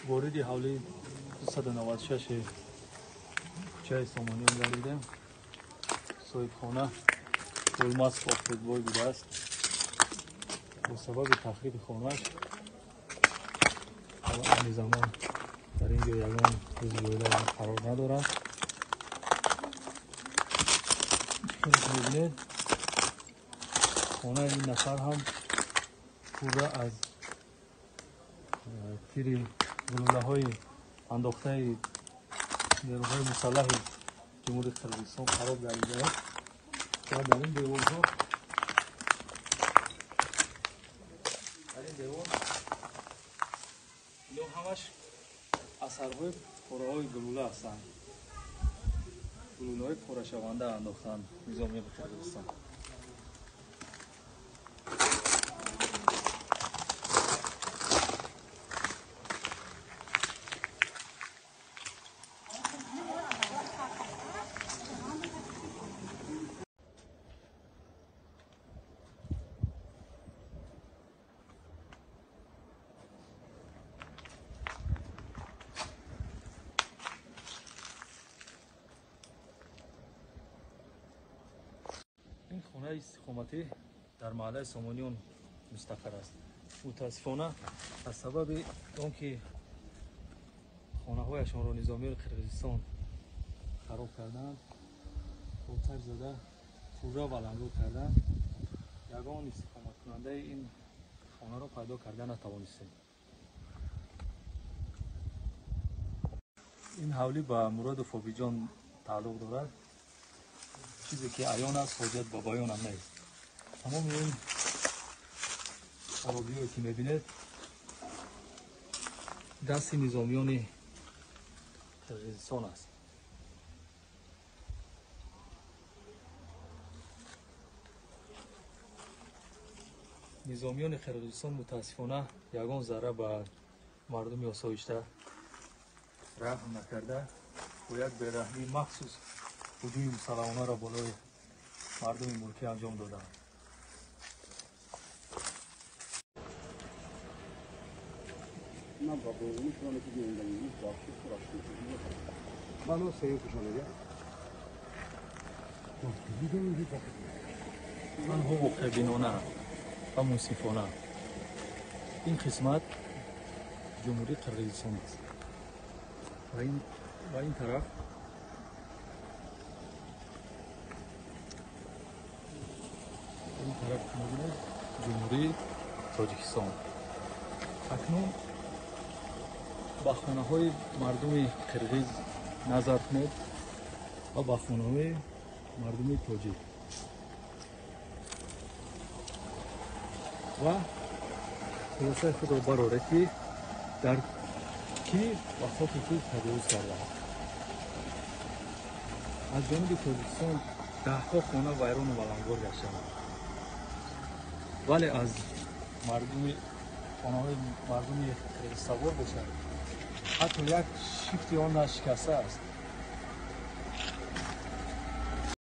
وارد حوله 296 کوچه سامانیان گردیدیم. صاحب خانه گلماس بافتدبای بوده است. به سبب تخریب خانه‌اش همین زمان در اینجا یگان روز بویده قرار ندارد. خیلی ببینید خانه این نفر هم پوره از تیر گلوله های انداخته نیروهای مسلح جمهوری قرقیزستان خراب گردیده است و در این دیوارها اینا همش اثرهای پاره های گلوله هستند. گلوله های پاره شونده انداختن نظامی قرقیزستان. این خانه استقامتی در محله سامانیان مستقر است. متاسفانه از سبب آنکه خانه هایشان را نظامی قرقیزستان خراب کردند، آتش زده پوره بلندگو کردند، یگان استقامت کننده این خانه را پیدا کرده نتوانستیم. این حولی به مراد فابی جان تعلق دارد. چیزی که عیان است حاجت به بیان هم نیست. تمام این خرابی‌هایی که می‌بینید دست نظامیان قرقیزستان است. نظامیان قرقیزستان متاسفانه یگان ذره به مردم آسایشته رحم نکرده و یک بی‌رحمی مخصوص هجوم مسلحانه را بالای مردم ملکی انجام دادند. آنها واقع‌بینانه و منصفانه. این قسمت جمهوری قرقیزستان است و این طرف جمهوری تاجیکستان. اکنون با خانه های مردم قرقیز نظر کنید و با خانه های مردم تاجیک و خلاصه خود را براره که در کی و خاک کی تجاوز کرده. از جانب تاجیکستان دهها خانه ویران و بلندگار گشته، ولی از مردم خانه‌های مردم قرقیز سوار باشد حتی یک شیفتی آن نشکسته است.